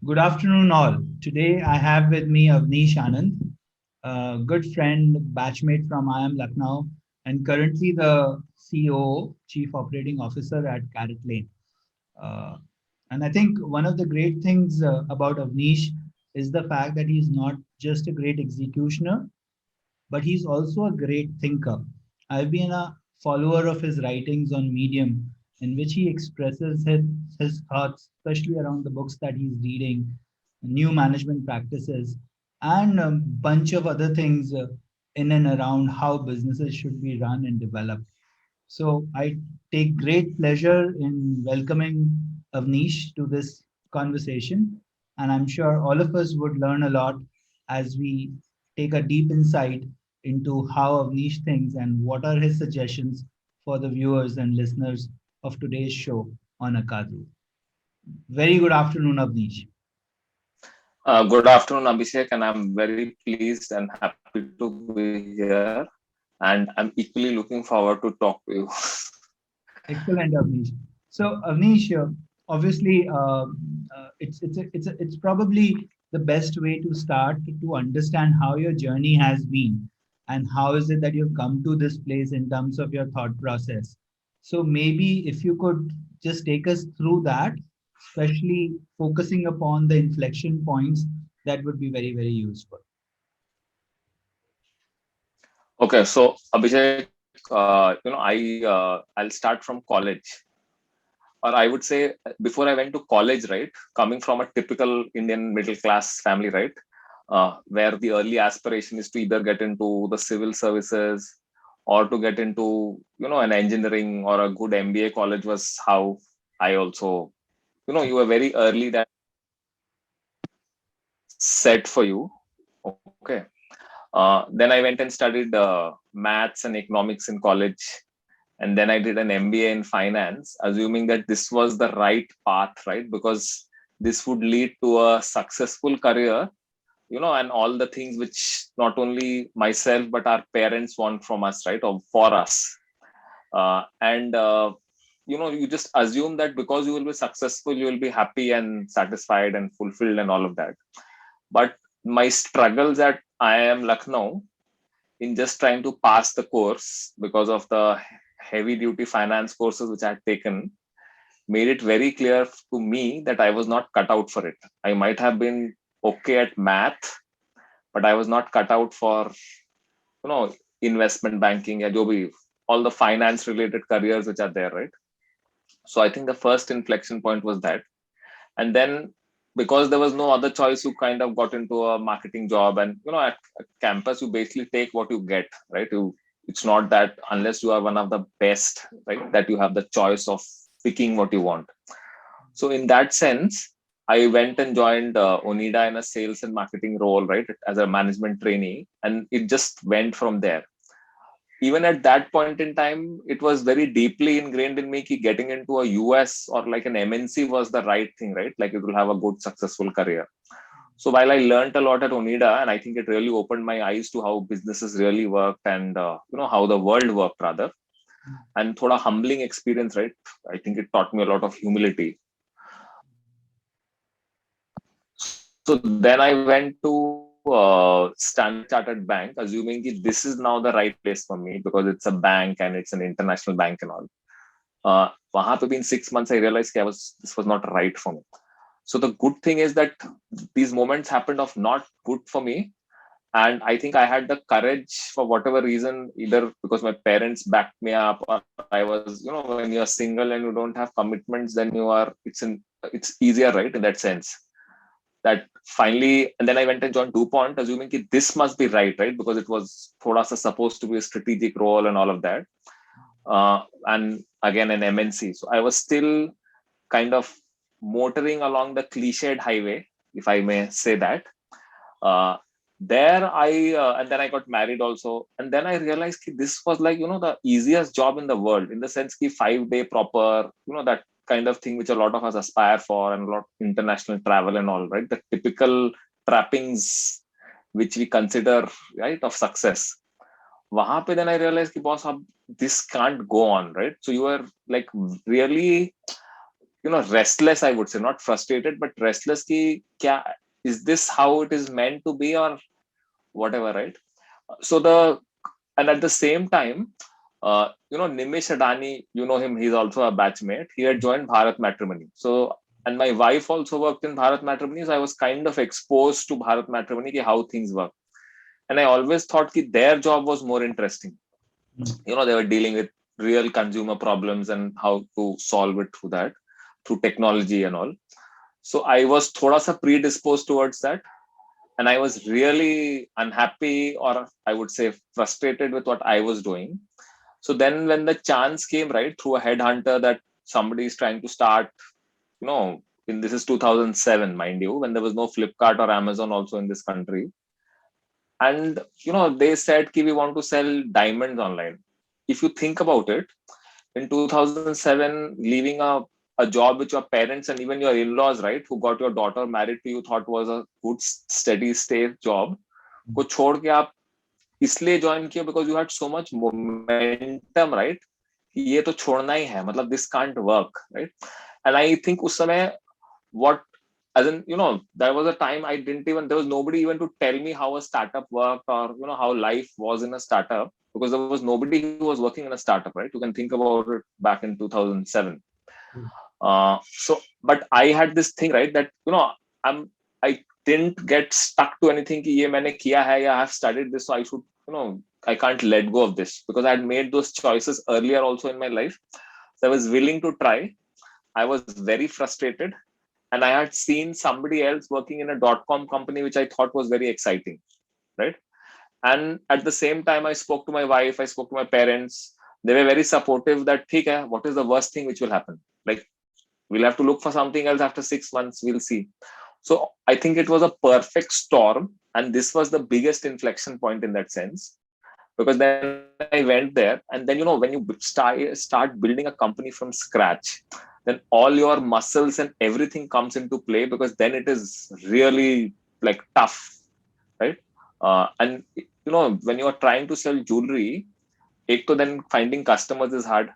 Good afternoon, all. Today I have with me Avnish Anand, a good friend, batchmate from IIM Lucknow, and currently the COO, Chief Operating Officer at Carrot Lane. Uh, and I think one of the great things about Avnish is the fact that he's not just a great executioner, but he's also a great thinker. I've been a follower of his writings on Medium, in which he expresses his thoughts, especially around the books that he's reading, new management practices, and a bunch of other things in and around how businesses should be run and developed. So I take great pleasure in welcoming Avnish to this conversation. And I'm sure all of us would learn a lot as we take a deep insight into how Avnish thinks and what are his suggestions for the viewers and listeners of today's show on Akadu. Very good afternoon, Avnish. Good afternoon, Abhishek, and I'm very pleased and happy to be here. And I'm equally looking forward to talk to you. Excellent, Avnish. So, Avnish, obviously, it's probably the best way to start to understand how your journey has been and how is it that you've come to this place in terms of your thought process. So, maybe if you could just take us through that, especially focusing upon the inflection points, that would be very, very useful. Okay, so Abhishek, I'll start from college, or I would say before I went to college, right? Coming from a typical Indian middle class family, right? Where the early aspiration is to either get into the civil services or to get into, an engineering or a good MBA college was how I also, you were very early that set for you. Okay. Then I went and studied maths and economics in college. And then I did an MBA in finance, assuming that this was the right path, right? Because this would lead to a successful career, and all the things which not only myself, but our parents want from us, right? Or for us. And you just assume that because you will be successful, you will be happy and satisfied and fulfilled and all of that. But my struggles at IIM Lucknow in just trying to pass the course because of the heavy duty finance courses which I had taken made it very clear to me that I was not cut out for it. I might have been okay at math, but I was not cut out for, you know, investment banking, ya jo bhi, all the finance related careers which are there, right? So I think the first inflection point was that. And then because there was no other choice, you kind of got into a marketing job. And at campus you basically take what you get, right? It's not that unless you are one of the best, right, that you have the choice of picking what you want. So in that sense, I went and joined Onida in a sales and marketing role, right, as a management trainee, and it just went from there. Even at that point in time, it was very deeply ingrained in me that getting into a US or like an MNC was the right thing, right? Like it will have a good, successful career. So while I learned a lot at Onida, and I think it really opened my eyes to how businesses really worked and how the world worked rather, and thoda humbling experience, right? I think it taught me a lot of humility. So then I went to Standard Chartered Bank, assuming that this is now the right place for me because it's a bank and it's an international bank and all. वहां पे भी in 6 months I realized that this was not right for me. So the good thing is that these moments happened of not good for me, and I think I had the courage for whatever reason, either because my parents backed me up, or I was, when you're single and you don't have commitments, then it's easier, right, in that sense. That finally, and then I went and joined DuPont, assuming that this must be right, because it was thoda sa supposed to be a strategic role and all of that. And again, an MNC. So I was still kind of motoring along the cliched highway, if I may say that. Uh, there I and then I got married also, and then I realized that this was like the easiest job in the world, in the sense that 5 day proper, that kind of thing which a lot of us aspire for, and a lot of international travel and all, right? The typical trappings which we consider, right, of success. वहां पे then I realized कि boss, this can't go on, right? So you are like really restless, I would say, not frustrated, but restless ki kya, is this how it is meant to be, or whatever, right? So and at the same time, Nimish Adani, you know him, he's also a batchmate. He had joined Bharat Matrimony. So, and my wife also worked in Bharat Matrimony, so I was kind of exposed to Bharat Matrimony, ki how things work. And I always thought ki their job was more interesting. They were dealing with real consumer problems and how to solve it through that, through technology and all. So I was thoda sa predisposed towards that, and I was really unhappy, or I would say frustrated with what I was doing. So then when the chance came, right, through a headhunter, that somebody is trying to start, this is 2007, mind you, when there was no Flipkart or Amazon also in this country. And, they said, we want to sell diamonds online. If you think about it, in 2007, leaving a job which your parents and even your in-laws, right, who got your daughter married to you, thought was a good steady state job, को छोड़ के आप इसलिए join किया because you had so much momentum, right? ये तो छोड़ना ही है, मतलब this can't work, right? And I think उस समय what, as in, there was a time there was nobody even to tell me how a startup worked, or how life was in a startup, because there was nobody who was working in a startup, right? You can think about it back in 2007. But I had this thing, right, that I didn't get stuck to anything कि ये मैंने किया है, I have studied this, so I should, I can't let go of this, because I had made those choices earlier also in my life. So I was willing to try. I was very frustrated, and I had seen somebody else working in a .com company, which I thought was very exciting, right? And at the same time, I spoke to my wife, I spoke to my parents. They were very supportive that, ठीक है, what is the worst thing which will happen? Like, we'll have to look for something else after 6 months, we'll see. So I think it was a perfect storm. And this was the biggest inflection point in that sense. Because then I went there, and then, when you start building a company from scratch, then all your muscles and everything comes into play, because then it is really like tough, right? And, when you are trying to sell jewelry, then finding customers is hard.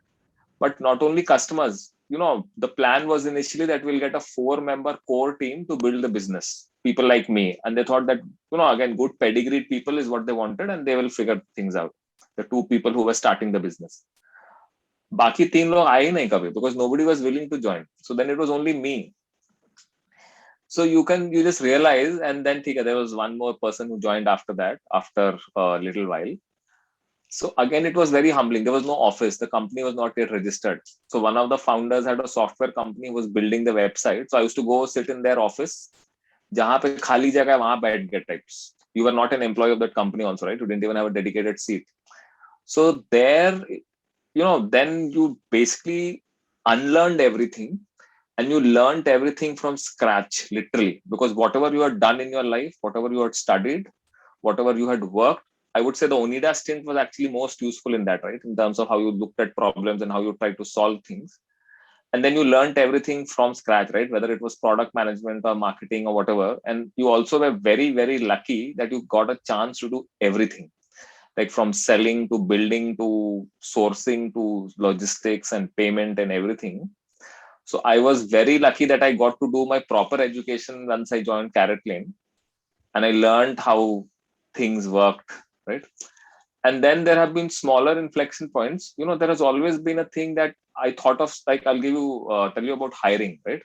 But not only customers, the plan was initially that we'll get a 4-member core team to build the business, people like me. And they thought that, again, good pedigreed people is what they wanted, and they will figure things out. The 2 people who were starting the business. Baki 3 log aaye nahi kabhi, because nobody was willing to join. So then it was only me. So you just realize, and then there was one more person who joined after that, after a little while. So again, it was very humbling. There was no office. The company was not yet registered. So one of the founders had a software company, was building the website. So I used to go sit in their office. जहाँ पे खाली जगह है, वहाँ बैठ get types. You were not an employee of that company also, right? You didn't even have a dedicated seat. So there, then you basically unlearned everything, and you learned everything from scratch, literally, because whatever you had done in your life, whatever you had studied, whatever you had worked, I would say the Onida stint was actually most useful in that, right? In terms of how you looked at problems and how you tried to solve things. And then you learned everything from scratch, right? Whether it was product management or marketing or whatever. And you also were very, very lucky that you got a chance to do everything, like from selling to building to sourcing to logistics and payment and everything. So I was very lucky that I got to do my proper education once I joined CaratLane, and I learned how things worked, right? And then there have been smaller inflection points. There has always been a thing that I thought of, like, I'll tell you about hiring, right?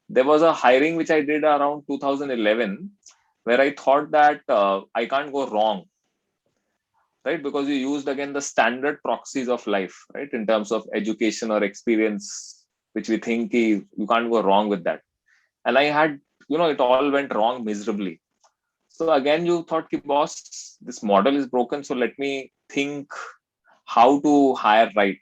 There was a hiring which I did around 2011, where I thought that I can't go wrong, right? Because you used again the standard proxies of life, right? In terms of education or experience, which we think you can't go wrong with that. And I had, it all went wrong miserably. So again, you thought, boss, this model is broken. So let me think how to hire right.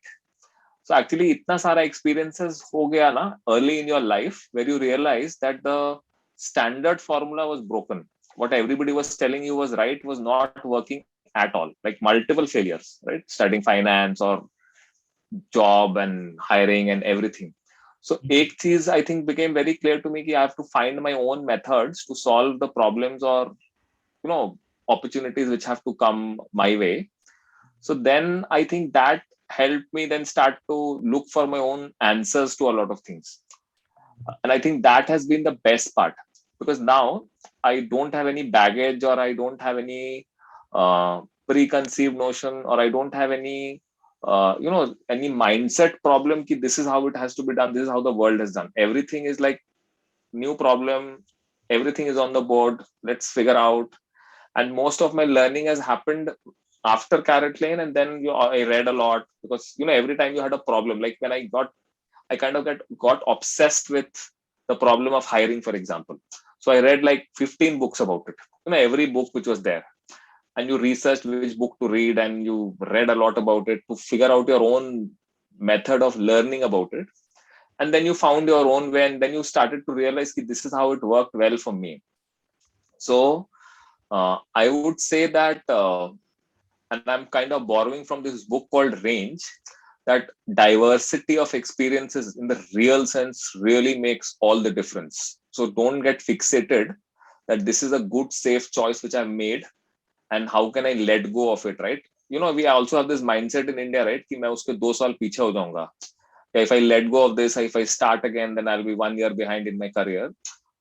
So actually, itna sara experiences ho gaya na early in your life, where you realize that the standard formula was broken. What everybody was telling you was right was not working at all. Like multiple failures, right? Studying finance or job and hiring and everything. So एक चीज I think became very clear to me कि I have to find my own methods to solve the problems or opportunities which have to come my way. So then I think that helped me then start to look for my own answers to a lot of things. And I think that has been the best part, because now I don't have any baggage, or I don't have any preconceived notion, or I don't have any any mindset problem ki this is how it has to be done, this is how the world has done. Everything is like new problem, everything is on the board, let's figure out. And most of my learning has happened after Carrot Lane. And then I read a lot, because every time you had a problem, like when I kind of got obsessed with the problem of hiring, for example. So I read like 15 books about it, every book which was there. And you researched which book to read, and you read a lot about it to figure out your own method of learning about it. And then you found your own way, and then you started to realize that this is how it worked well for me. So I would say that, and I'm kind of borrowing from this book called Range, that diversity of experiences in the real sense really makes all the difference. So don't get fixated that this is a good, safe choice which I've made, and how can I let go of it, right? We also have this mindset in India, right? Ki main uske 2 saal piche ho jaunga. If I let go of this, if I start again, then I'll be 1 year behind in my career.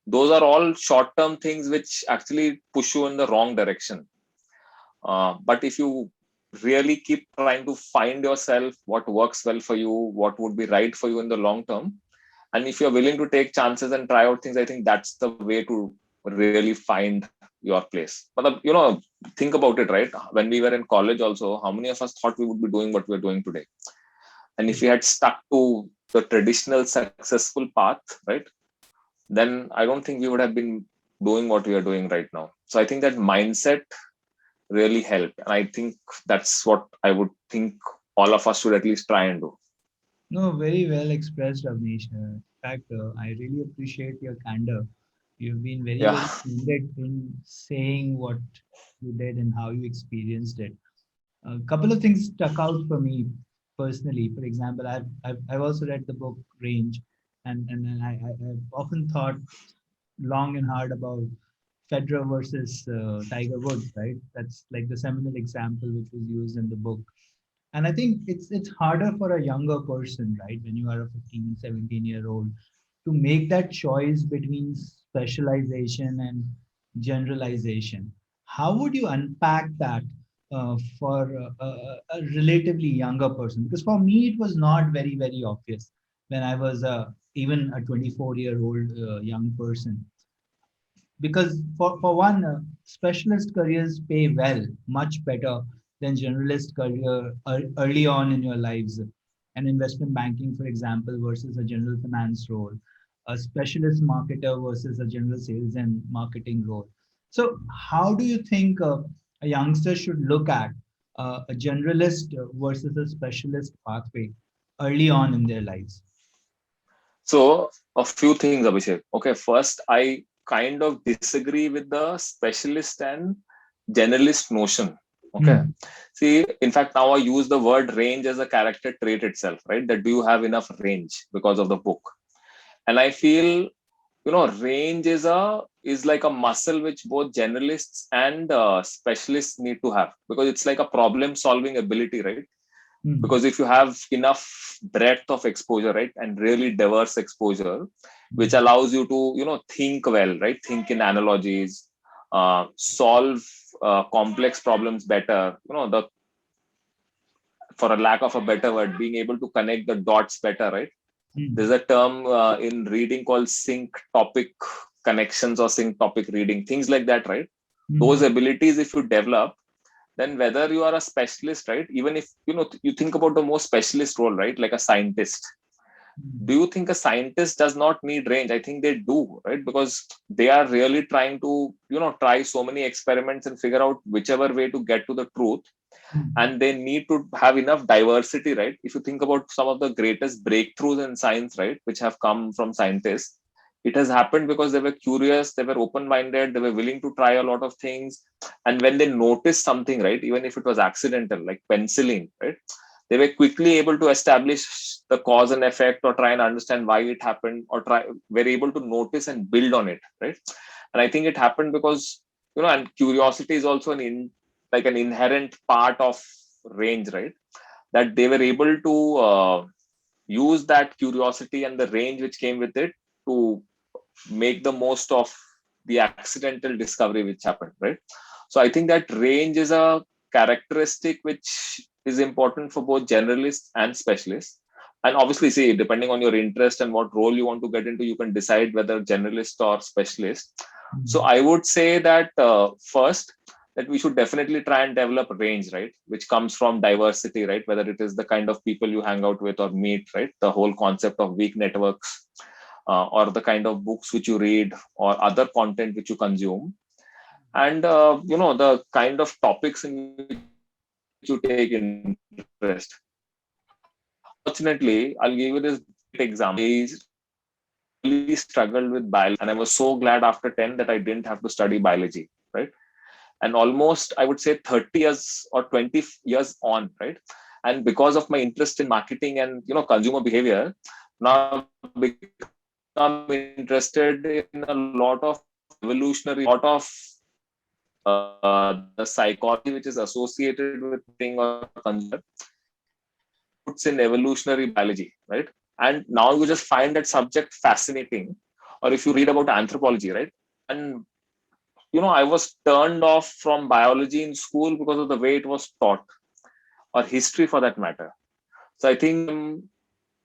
Those are all short-term things which actually push you in the wrong direction. But if you really keep trying to find yourself, what works well for you, what would be right for you in the long term, and if you're willing to take chances and try out things, I think that's the way to really find your place. But think about it, right? When we were in college also, how many of us thought we would be doing what we're doing today? And if we had stuck to the traditional successful path, right, then I don't think we would have been doing what we are doing right now. So I think that mindset really help. And I think that's what I would think all of us should at least try and do. No, very well expressed, Avnish. In fact, I really appreciate your candor. You've been very, Yeah. very candid in saying what you did and how you experienced it. A couple of things stuck out for me personally. For example, I've also read the book Range, and I've often thought long and hard about Federer versus Tiger Woods, right? That's like the seminal example which was used in the book. And I think it's harder for a younger person, right, when you are a 15, 17-year-old, to make that choice between specialization and generalization. How would you unpack that for a relatively younger person? Because for me, it was not very, very obvious when I was even a 24-year-old young person. Because for one, specialist careers pay well, much better than generalist career early on in your lives. An investment banking, for example, versus a general finance role, a specialist marketer versus a general sales and marketing role. So how do you think a youngster should look at a generalist versus a specialist pathway early on in their lives? So a few things, Abhishek. Okay, first, I kind of disagree with the specialist and generalist notion. Okay. Hmm. See, in fact, now I use the word range as a character trait itself, right? That do you have enough range because of the book? And I feel, range is like a muscle which both generalists and specialists need to have, because it's like a problem solving ability, right? Hmm. Because if you have enough breadth of exposure, right, and really diverse exposure, which Hmm. allows you to think well, right, think in analogies, solve complex problems better, the for a lack of a better word, being able to connect the dots better, right? There's Hmm. a term in reading called sync topic connections or sync topic reading, things like that, right? Those Hmm. abilities, if you develop, then whether you are a specialist, right, even if you think about the most specialist role, right, like a scientist, do Hmm. you think a scientist does not need range? I think they do, right? Because they are really trying to try so many experiments and figure out whichever way to get to the truth. Hmm. And they need to have enough diversity, right? If you think about some of the greatest breakthroughs in science, right, which have come from scientists, it has happened because they were curious, they were open minded, they were willing to try a lot of things. And when they noticed something, right, even if it was accidental, like penicillin, right, they were quickly able to establish the cause and effect, or try and understand why it happened, or try were able to notice and build on it, right? And I think it happened because and curiosity is also like an inherent part of range, right? That they were able to use that curiosity and the range which came with it to make the most of the accidental discovery which happened, right? So I think that range is a characteristic which is important for both generalists and specialists. And obviously, see, depending on your interest and what role you want to get into, you can decide whether generalist or specialist. So I would say that first, that we should definitely try and develop range, right? Which comes from diversity, right? Whether it is the kind of people you hang out with or meet, right? The whole concept of weak networks, or the kind of books which you read or other content which you consume, and the kind of topics in which you take interest. Unfortunately, I'll give you this example. I really struggled with biology, and I was so glad after 10 that I didn't have to study biology, right? And almost, I would say, 30 years or 20 years on, right? And because of my interest in marketing and consumer behavior, now become interested in a lot of evolutionary, lot of the psychology which is associated with thing or consumer puts in evolutionary biology, right? And now you just find that subject fascinating. Or if you read about anthropology, right? And I was turned off from biology in school because of the way it was taught, or history for that matter. So I think,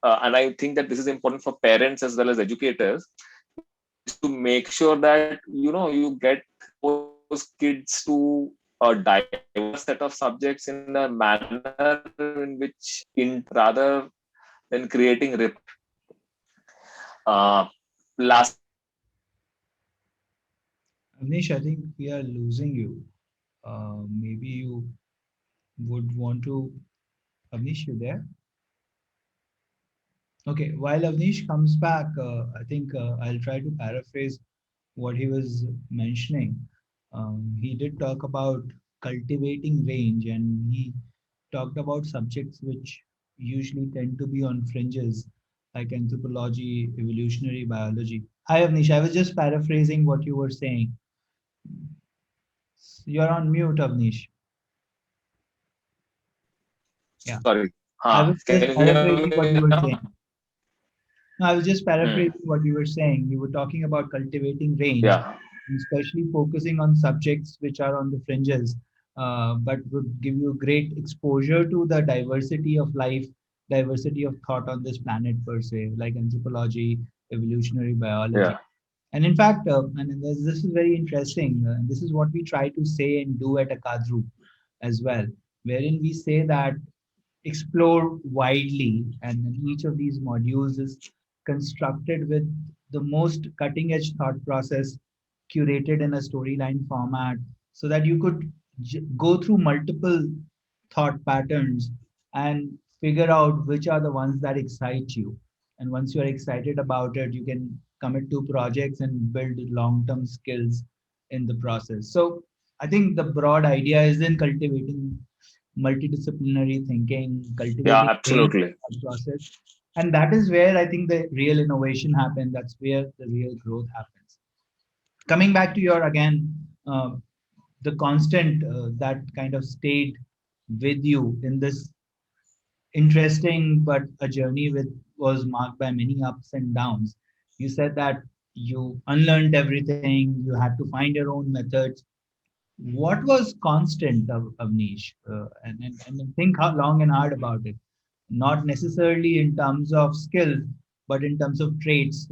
and I think that this is important for parents as well as educators, is to make sure that you get those kids to a diverse set of subjects in a manner in which, rather than creating last. Avnish, I think we are losing you. Maybe you would want to. Avnish, you there? Okay, while Avnish comes back, I think I'll try to paraphrase what he was mentioning. He did talk about cultivating range, and he talked about subjects which usually tend to be on fringes, like anthropology, evolutionary biology. Hi, Avnish. I was just paraphrasing what you were saying. You're on mute, Avnish. Yeah, Sorry. I was Can just you hear paraphrasing what me you were now? saying. No, I was just Hmm. paraphrasing what you were saying. You were talking about cultivating range, Yeah. especially focusing on subjects which are on the fringes, but would give you great exposure to the diversity of life, diversity of thought on this planet per se, like anthropology, evolutionary biology. Yeah. And in fact, and this is very interesting. This is what we try to say and do at Akadru as well, wherein we say that explore widely, and then each of these modules is constructed with the most cutting edge thought process curated in a storyline format so that you could go through multiple thought patterns and figure out which are the ones that excite you. And once you're excited about it, you can commit to projects and build long term skills in the process. So I think the broad idea is in cultivating multidisciplinary thinking, Yeah. cultivating range Absolutely. of process. And that is where I think the real innovation happens. That's where the real growth happens. Coming back to your again, the constant that kind of stayed with you in this interesting but a journey with was marked by many ups and downs. You said that you unlearned everything, you had to find your own methods. What was constant of niche, and think how long and hard about it, not necessarily in terms of skill but in terms of traits,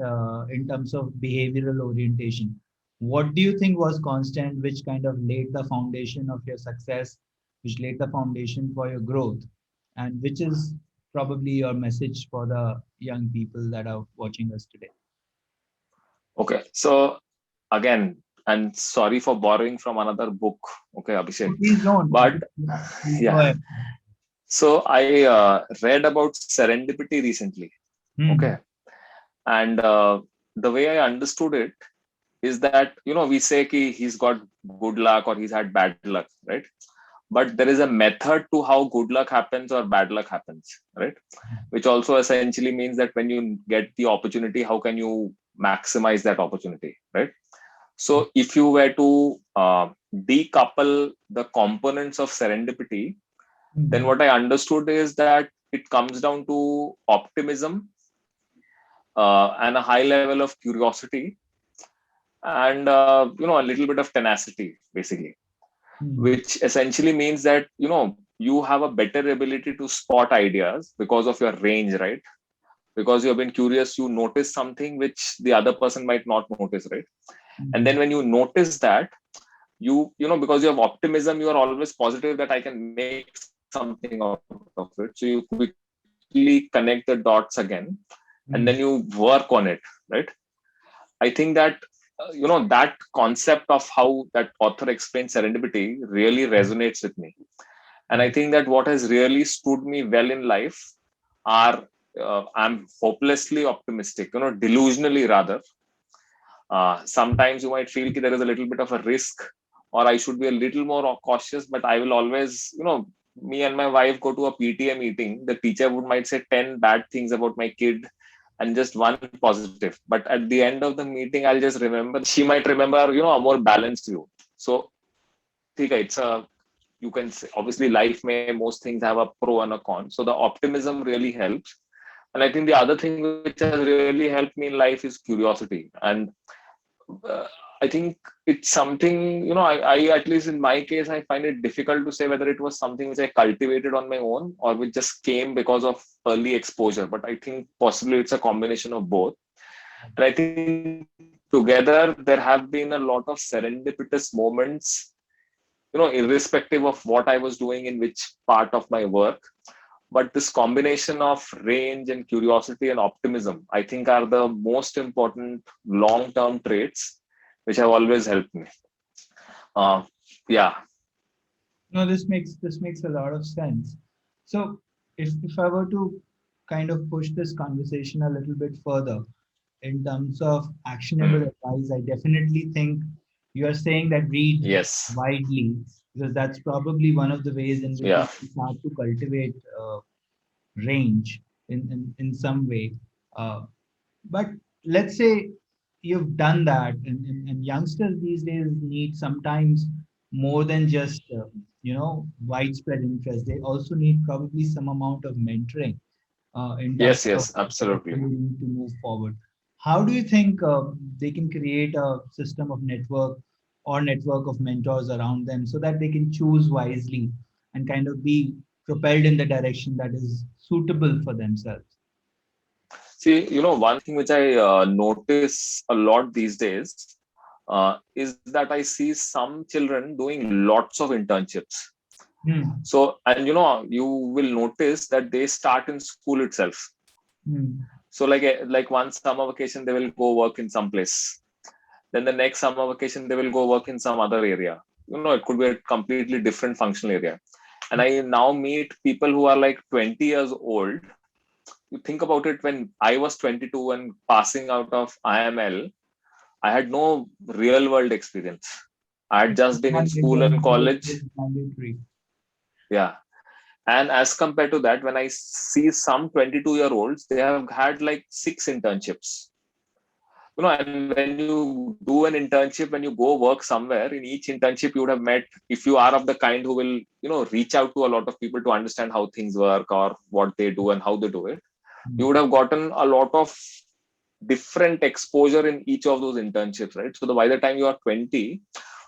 in terms of behavioral orientation. What do you think was constant which kind of laid the foundation of your success, which laid the foundation for your growth, and which is probably your message for the young people that are watching us today? Okay. So again, and sorry for borrowing from another book. Okay, So Abhishek. please don't. But Please go yeah. ahead. So I read about serendipity recently. Okay. Hmm. And the way I understood it is that, we say he's got good luck or he's had bad luck, right? But there is a method to how good luck happens or bad luck happens, right? Which also essentially means that when you get the opportunity, how can you maximize that opportunity, right? So if you were to decouple the components of serendipity, then Hmm. what I understood is that it comes down to optimism, and a high level of curiosity, and a little bit of tenacity, basically, Hmm. which essentially means that you have a better ability to spot ideas because of your range, right? Because you have been curious, you notice something which the other person might not notice, right? And Hmm. then when you notice that, because you have optimism, you are always positive that I can make something out of it. So you quickly connect the dots again, and then you work on it, Hmm. right? I think that that concept of how that author explains serendipity really resonates with me. And I think Hmm. that what has really stood me well in life are, I'm hopelessly optimistic, delusionally rather. Sometimes you might feel that there is a little bit of a risk, or I should be a little more cautious, but I will always, me and my wife go to a PTA meeting. The teacher would might say 10 bad things about my kid and just one positive. But at the end of the meeting, I'll just remember that she might remember, a more balanced view. So, it's a, you can say, obviously life may, most things have a pro and a con. So the optimism really helps. And I think the other thing which has really helped me in life is curiosity. And uh, I think it's something, I, at least in my case, I find it difficult to say whether it was something which I cultivated on my own or which just came because of early exposure. But I think possibly it's a combination of both. And I think together there have been a lot of serendipitous moments, irrespective of what I was doing in which part of my work. But this combination of range and curiosity and optimism, I think, are the most important long term traits which have always helped me. Uh, yeah. No, this makes a lot of sense. So if I were to kind of push this conversation a little bit further in terms of actionable Mm. advice, I definitely think you are saying that read Yes. widely, because that's probably one of the ways in which Yeah. you can start to cultivate range in some way. Uh, but let's say you've done that, and youngsters these days need sometimes more than just widespread interest. They also need probably some amount of mentoring in terms Yes. of Yes. the direction Absolutely. they need to move forward. How do you think they can create a system of network or network of mentors around them so that they can choose wisely and kind of be propelled in the direction that is suitable for themselves? See, one thing which I notice a lot these days is that I see some children doing lots of internships. Hmm. So, and you will notice that they start in school itself. Hmm. So, like one summer vacation, they will go work in some place. Then the next summer vacation, they will go work in some other area. It could be a completely different functional area. And I now meet people who are like 20 years old. You think about it, when I was 22 and passing out of IML, I had no real world experience. I had just been in school and Internship college. is mandatory. Yeah. And as compared to that, when I see some 22-year-olds, they have had like 6 internships. And when you do an internship, when you go work somewhere, in each internship, you would have met, if you are of the kind who will, reach out to a lot of people to understand how things work or what they do and how they do it, you would Hmm. have gotten a lot of different exposure in each of those internships, right? So by the time you are 20,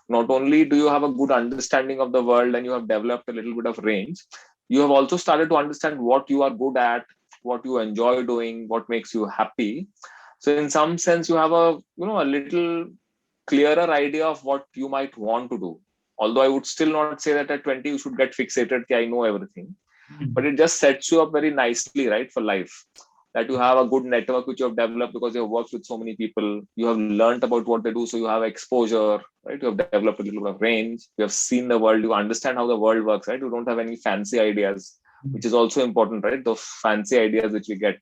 not only do you have a good understanding of the world and you have developed a little bit of range, you have also started to understand what you are good at, what you enjoy doing, what makes you happy. So in some sense, you have a little clearer idea of what you might want to do. Although I would still not say that at 20 you should get fixated, I know everything, but Hmm. it just sets you up very nicely, right, for life. That you have a good network which you have developed because you have worked with so many people, you have learned about what they do, so you have exposure, right? You have developed a little bit of range, you have seen the world, you understand how the world works, right? You don't have any fancy ideas, which is also important, right? Those fancy ideas which we get,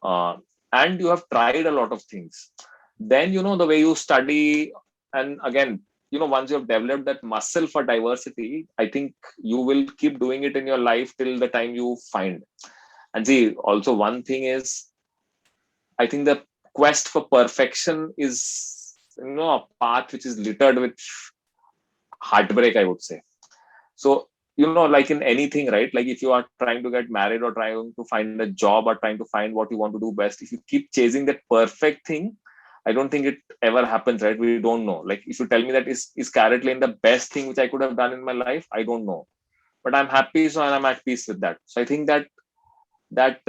uh, and you have tried a lot of things. Then the way you study, and again, once you have developed that muscle for diversity, I think you will keep doing it in your life till the time you find. And see, also one thing is, I think the quest for perfection is, a path which is littered with heartbreak, I would say. So like in anything, right? Like if you are trying to get married or trying to find a job or trying to find what you want to do best, if you keep chasing that perfect thing, I don't think it ever happens, right? We don't know. Like if you tell me that is Carrot Lane the best thing which I could have done in my life, I don't know. But I'm happy, so I'm at peace with that. So I think that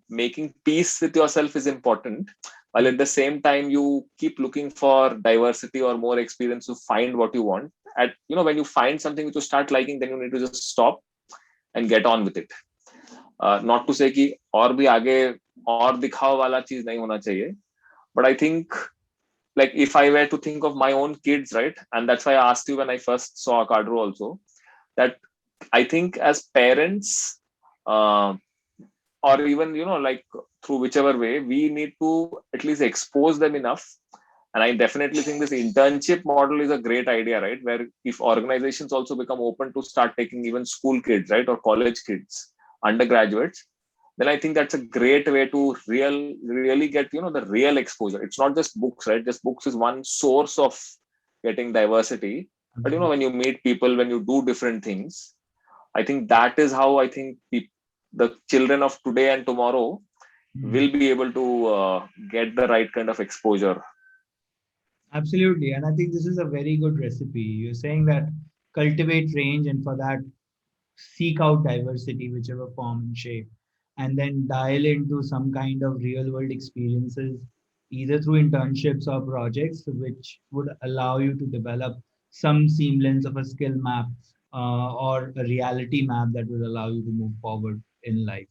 making peace with yourself is important, while at the same time you keep looking for diversity or more experience to find what you want. At when you find something which you start liking, then you need to just stop and get on with it. Not to say कि और भी आगे और दिखाओ वाला चीज नहीं होना चाहिए, but I think, like if I were to think of my own kids, right, and that's why I asked you when I first saw Kadru also, that I think as parents, uh, or even like through whichever way, we need to at least expose them enough. And I definitely think this internship model is a great idea, right, where if organizations also become open to start taking even school kids, right, or college kids, undergraduates, then I think that's a great way to really get the real exposure. It's not just books, right? Just books is one source of getting diversity, but when you meet people, when you do different things, I think that is how I think the children of today and tomorrow will be able to get the right kind of exposure. Absolutely. And I think this is a very good recipe. You're saying that cultivate range, and for that, seek out diversity, whichever form and shape, and then dial into some kind of real world experiences, either through internships or projects, which would allow you to develop some semblance of a skill map, or a reality map that will allow you to move forward in life.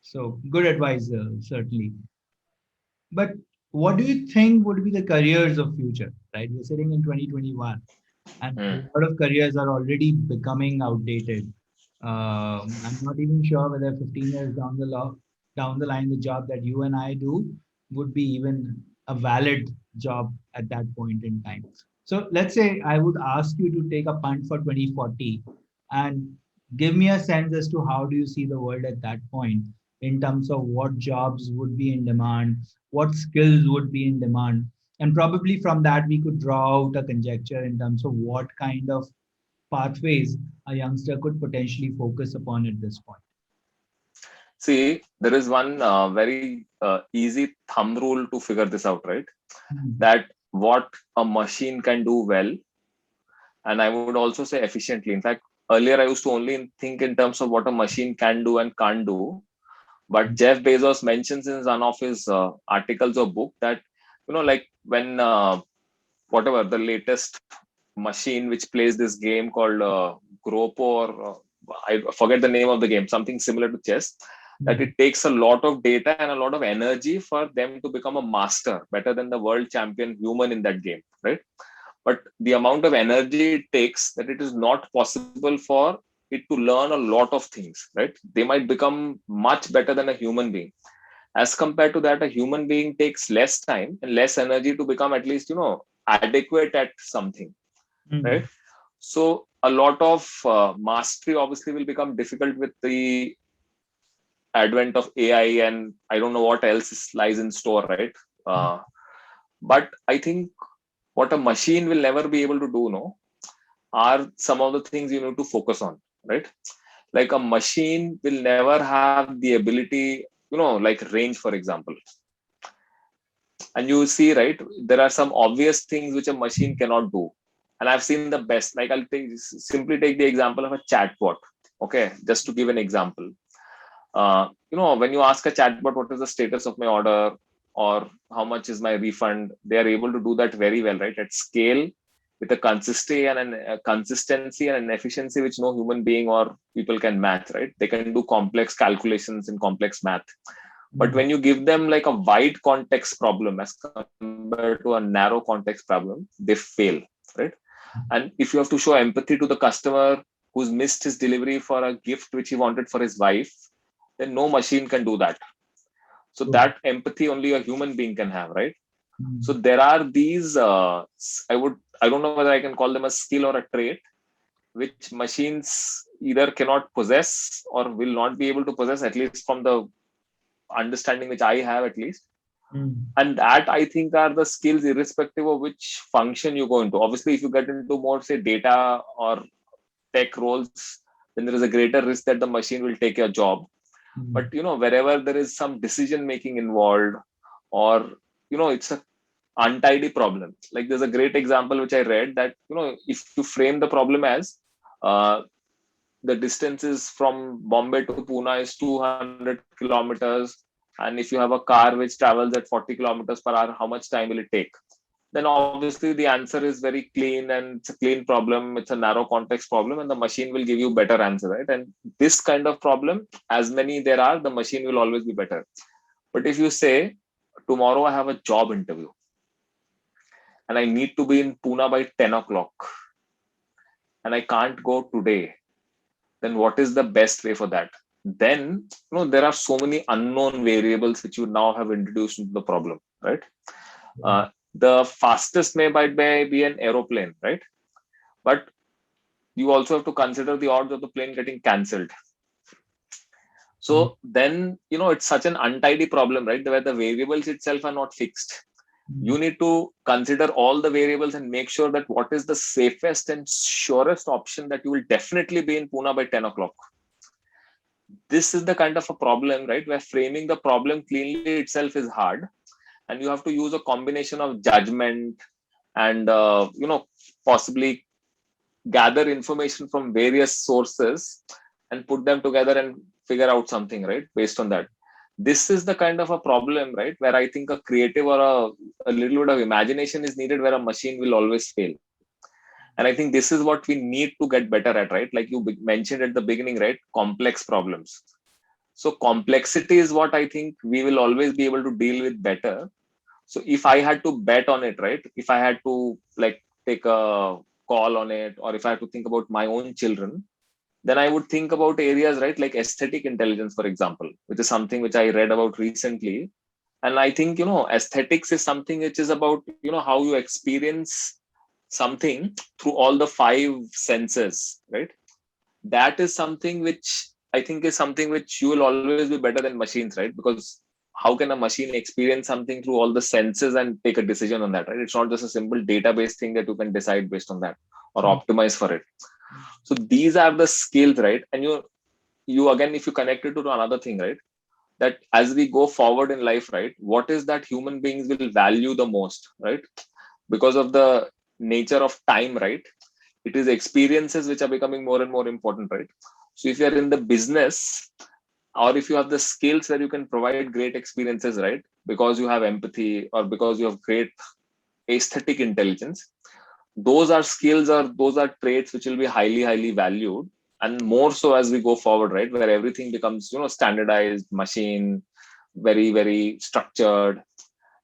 So, good advice, certainly. But what do you think would be the careers of future? Right, we're sitting in 2021, and a Hmm. lot of careers are already becoming outdated. I'm not even sure whether 15 years down the line, the job that you and I do would be even a valid job at that point in time. So let's say I would ask you to take a punt for 2040 and give me a sense as to how do you see the world at that point, in terms of what jobs would be in demand, what skills would be in demand, and probably from that we could draw out a conjecture in terms of what kind of pathways a youngster could potentially focus upon at this point. See, there is one very easy thumb rule to figure this out, right? Mhm. That what a machine can do well, and I would also say efficiently. In fact, earlier I used to only think in terms of what a machine can do and can't do. But Jeff Bezos mentions in one of his articles or book that, like when whatever the latest machine which plays this game called Gropo, or I forget the name of the game, something similar to chess, that Mhm. it takes a lot of data and a lot of energy for them to become a master, better than the world champion human in that game, right? But the amount of energy it takes, that it is not possible for it to learn a lot of things, right? They might become much better than a human being. As compared to that, a human being takes less time and less energy to become at least adequate at something, right? Mhm. So a lot of mastery obviously will become difficult with the advent of AI, and I don't know what else lies in store, right? But I think what a machine will never be able to do, no, are some of the things you need to focus on, right? Like a machine will never have the ability, like range, for example. And you see, right, there are some obvious things which a machine cannot do. And I've seen the best. Like simply take the example of a chatbot. Okay, just to give an example. When you ask a chatbot what is the status of my order or how much is my refund, they are able to do that very well, right? At scale, with a consistency and an efficiency which no human being or people can match, right? They can do complex calculations in complex math. But Mhm. when you give them like a wide context problem as compared to a narrow context problem, they fail, right? And if you have to show empathy to the customer who's missed his delivery for a gift which he wanted for his wife, then no machine can do that. So True. that empathy only a human being can have, right? So Mhm. there are these, I don't know whether I can call them a skill or a trait, which machines either cannot possess or will not be able to possess, at least from the understanding which I have, at least. Mhm. And that I think are the skills irrespective of which function you go into. Obviously, if you get into more say data or tech roles, then there is a greater risk that the machine will take your job. But wherever there is some decision making involved, or it's a untidy problem. Like there's a great example which I read that if you frame the problem as uh, the distances from Bombay to Pune is 200 kilometers, and if you have a car which travels at 40 kilometers per hour, how much time will it take? Then obviously the answer is very clean, and it's a clean problem. It's a narrow context problem, and the machine will give you better answer, right? And this kind of problem, as many there are, the machine will always be better. But if you say tomorrow I have a job interview and I need to be in Pune by 10 o'clock and I can't go today, then what is the best way for that? Then there are so many unknown variables which you now have introduced into the problem, right? The fastest might be an aeroplane, right? But you also have to consider the odds of the plane getting cancelled. So then it's such an untidy problem, right? Where the variables itself are not fixed. You need to consider all the variables and make sure that what is the safest and surest option that you will definitely be in Pune by 10 o'clock. This is the kind of a problem, right? Where framing the problem cleanly itself is hard. And you have to use a combination of judgment and, possibly gather information from various sources and put them together and figure out something, right? Based on that. This is the kind of a problem, right? Where I think a creative or a little bit of imagination is needed, where a machine will always fail. And I think this is what we need to get better at, right? Like you mentioned at the beginning, right? Complex problems. So complexity is what I think we will always be able to deal with better. So if I had to bet on it, right? If I had to like take a call on it, or if I had to think about my own children, then I would think about areas, right? Like aesthetic intelligence, for example, which is something which I read about recently. And I think, aesthetics is something which is about, how you experience something through all the five senses, right? That is something which I think is something which you will always be better than machines, right? Because how can a machine experience something through all the senses and take a decision on that, right? It's not just a simple database thing that you can decide based on that or optimize for it. So these are the skills, right? And you again, if you connect it to another thing, right? That as we go forward in life, right? What is that human beings will value the most, right? Because of the nature of time, right? It is experiences which are becoming more and more important, right? So if you're in the business, or if you have the skills where you can provide great experiences, right? Because you have empathy or because you have great aesthetic intelligence, those are skills or those are traits which will be highly valued, and more so as we go forward, right? Where everything becomes standardized, machine, very structured,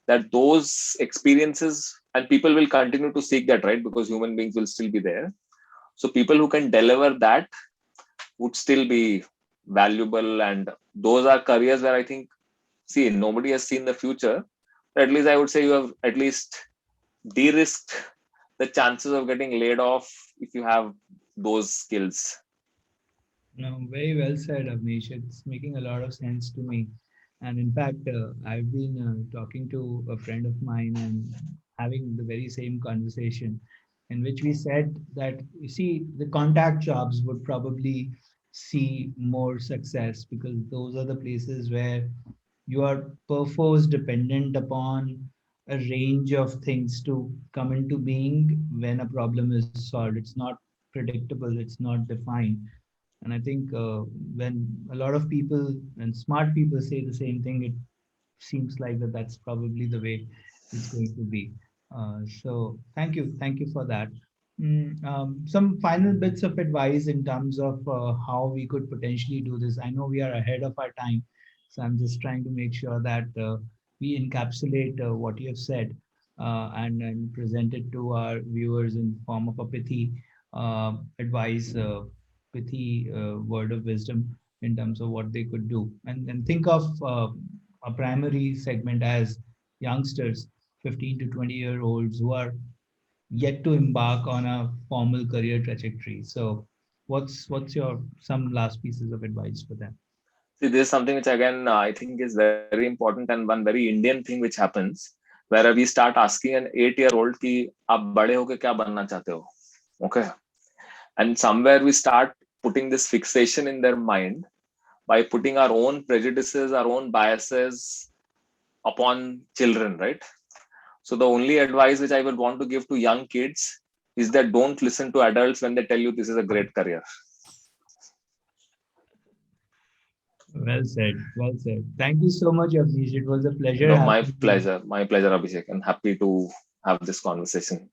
that those experiences, and people will continue to seek that, right? Because human beings will still be there. So people who can deliver that would still be valuable, and those are careers where I think, see, nobody has seen the future, but at least I would say you have at least de-risked the chances of getting laid off if you have those skills. No, very well said, Avnish. It's making a lot of sense to me. And in fact, I've been talking to a friend of mine and having the very same conversation, in which we said that, you see, the contact jobs would probably see more success because those are the places where you are perforce dependent upon a range of things to come into being when a problem is solved. It's not predictable, it's not defined. And I think when a lot of people and smart people say the same thing, it seems like that's probably the way it's going to be. So thank you for that. Some final bits of advice in terms of how we could potentially do this. I know we are ahead of our time, so I'm just trying to make sure that we encapsulate what you have said and present it to our viewers in form of a pithy advice, pithy word of wisdom in terms of what they could do. And think of a primary segment as youngsters, 15 to 20-year olds who are yet to embark on a formal career trajectory. So what's your some last pieces of advice for them? See, this is something which again I think is very important, and one very Indian thing which happens, where we start asking an 8-year-old कि आप बड़े होके क्या बनना चाहते हो, okay? And somewhere we start putting this fixation in their mind by putting our own prejudices, our own biases upon children, right? So the only advice which I would want to give to young kids is that don't listen to adults when they tell you this is a great career. Well said. Well said. Thank you so much, Avnish. It was a pleasure No, having you. my pleasure, Abhishek. I'm happy to have this conversation.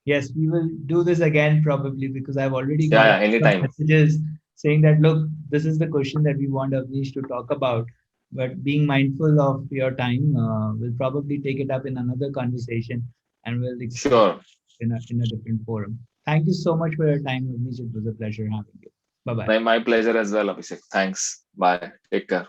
Yes, we will do this again probably because I've already got Yeah, a couple of anytime. messages saying that, look, this is the question that we want Avnish to talk about. But being mindful of your time, we'll probably take it up in another conversation and we'll explore Sure. in a different forum. Thank you so much for your time, Avnish. It was a pleasure having you. Bye bye. My pleasure as well, Abhishek. Thanks. Bye. Take care.